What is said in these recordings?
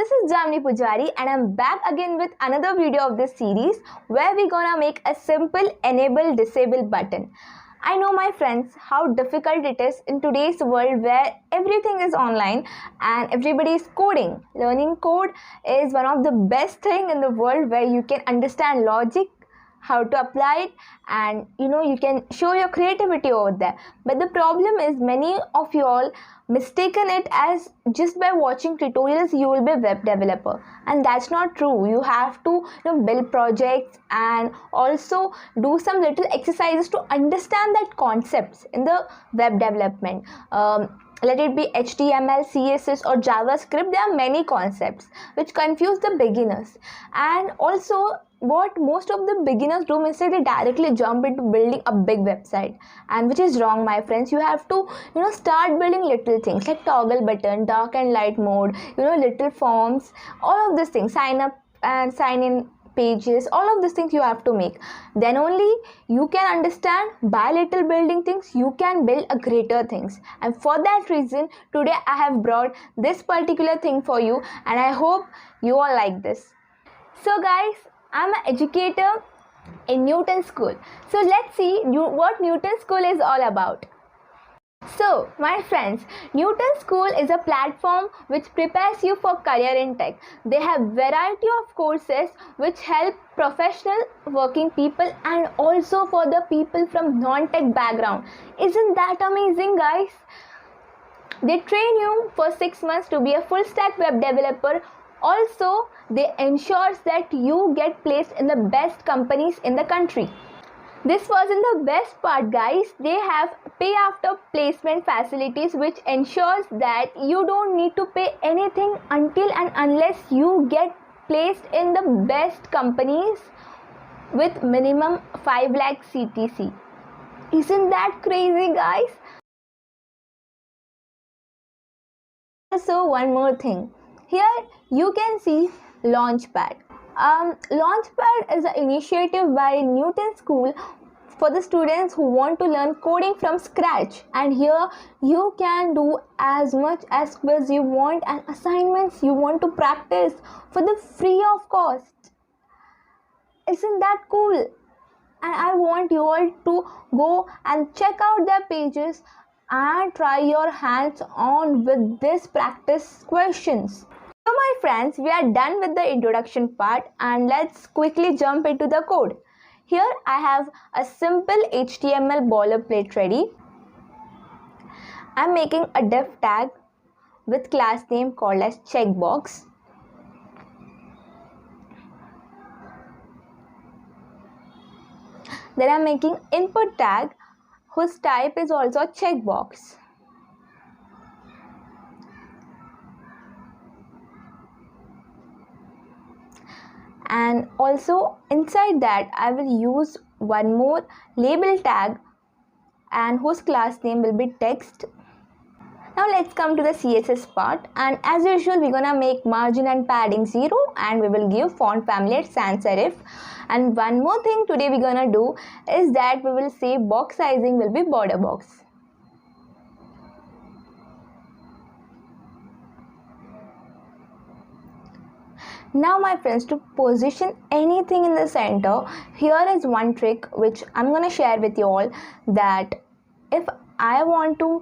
this is Jamni Pujari and I'm back again with another video of this series where we're gonna make a simple enable disable button. I know my friends how difficult it is in today's world where everything is online and everybody is coding. Learning code is one of the best thing in the world where you can understand logic, how to apply it, and you can show your creativity over there. But the problem is many of you all mistaken it as just by watching tutorials you will be a web developer, and that's not true. You have to build projects and also do some little exercises to understand that concepts in the web development. Let it be HTML, CSS or JavaScript, there are many concepts which confuse the beginners. And also what most of the beginners do is they directly jump into building a big website, and which is wrong, my friends. You have to start building little things like toggle button, dark and light mode, little forms, all of these things, sign up and sign in pages, all of these things you have to make. Then only you can understand by little building things you can build a greater things. And for that reason today I have brought this particular thing for you, and I hope you all like this. So guys, I'm an educator in Newton School. So let's see what Newton School is all about. So my friends, Newton School is a platform which prepares you for career in tech. They have variety of courses which help professional working people and also for the people from non-tech background. Isn't that amazing, guys? They train you for 6 months to be a full stack web developer. Also, they ensures that you get placed in the best companies in the country. This wasn't the best part, guys. They have pay after placement facilities which ensures that you don't need to pay anything until and unless you get placed in the best companies with minimum 5 lakh CTC. Isn't that crazy, guys? So one more thing. Here you can see Launchpad. Launchpad is an initiative by Newton School for the students who want to learn coding from scratch, and here you can do as much as quiz you want and assignments you want to practice for the free of cost. Isn't that cool? And I want you all to go and check out their pages and try your hands on with this practice questions. So my friends, we are done with the introduction part and let's quickly jump into the code. Here I have a simple HTML boilerplate ready. I'm making a div tag with class name called as checkbox. Then I'm making input tag whose type is also a checkbox. And also inside that I will use one more label tag and whose class name will be text. Now let's come to the CSS part, and as usual we're gonna make margin and padding 0 and we will give font family at sans serif. And one more thing today we're gonna do is that we will say box sizing will be border box. Now my friends, to position anything in the center, here is one trick which I'm going to share with you all, that if I want to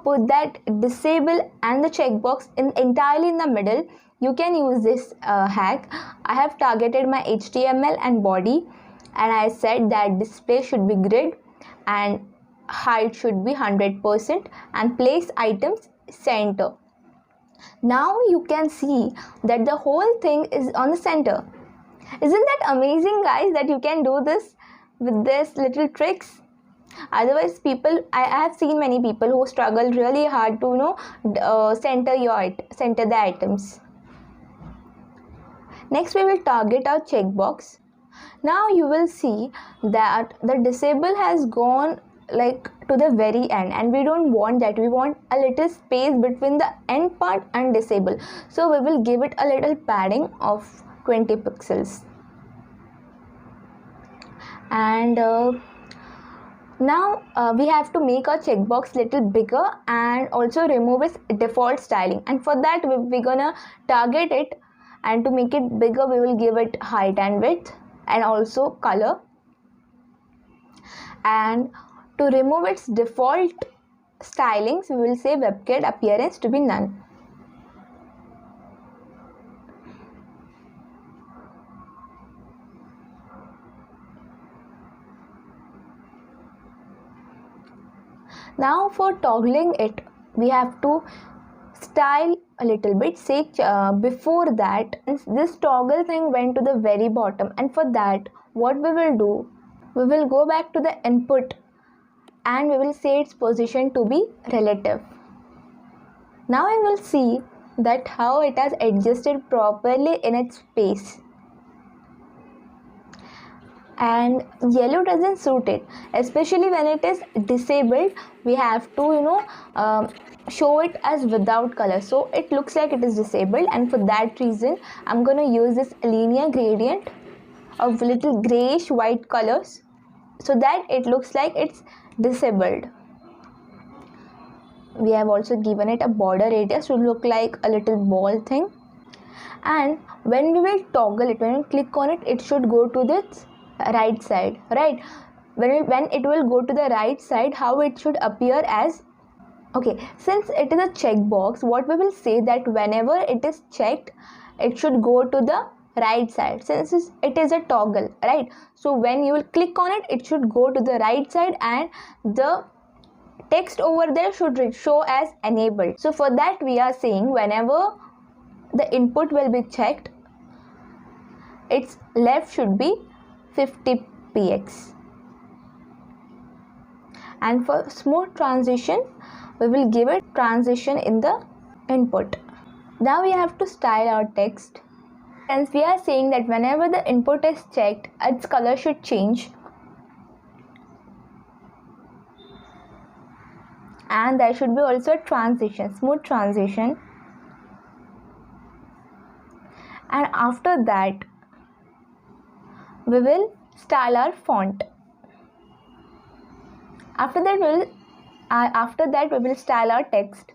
put that disable and the checkbox entirely in the middle, you can use this hack. I have targeted my HTML and body and I said that display should be grid and height should be 100% and place items center. Now you can see that the whole thing is on the center. Isn't that amazing, guys, that you can do this with this little tricks? Otherwise I have seen many people who struggle really hard to center the items. Next we will target our checkbox. Now you will see that the disable has gone like to the very end, and we don't want that. We want a little space between the end part and disable, so we will give it a little padding of 20 pixels. And Now we have to make our checkbox little bigger and also remove its default styling, and for that we're gonna target it, and to make it bigger we will give it height and width and also color. And to remove its default stylings we will say WebKit appearance to be none. Now for toggling it we have to style a little bit. Say before that this toggle thing went to the very bottom, and for that what we will do, we will go back to the input and we will say its position to be relative. Now I will see that how it has adjusted properly in its space, and yellow doesn't suit it, especially when it is disabled. We have to show it as without color, so it looks like it is disabled, and for that reason I'm going to use this linear gradient of little grayish white colors so that it looks like it's disabled. We have also given it a border radius to look like a little ball thing, and when we will toggle it, when we click on it, it should go to this right side, right? When it will go to the right side, how it should appear as, okay, since it is a checkbox, what we will say that whenever it is checked it should go to the right side, since it is a toggle, right? So when you will click on it, it should go to the right side and the text over there should show as enabled. So for that we are saying whenever the input will be checked, its left should be 50 px. And for smooth transition we will give it transition in the input. Now we have to style our text. Since we are saying that whenever the input is checked, its color should change, and there should be also a transition, smooth transition. And after that we will style our font. After that we will style our text.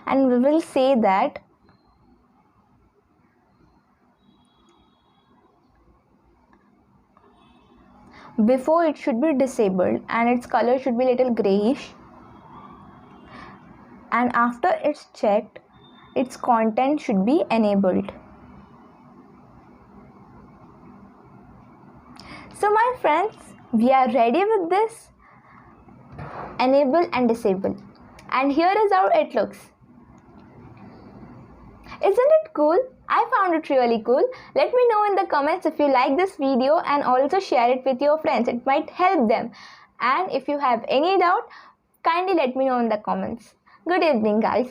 And we will say that before it should be disabled and its color should be little grayish, and after it's checked its content should be enabled. So my friends, we are ready with this enable and disable, and here is how it looks. Isn't it cool? I found it really cool. Let me know in the comments if you like this video, and also share it with your friends. It might help them. And if you have any doubt, kindly let me know in the comments. Good evening, guys.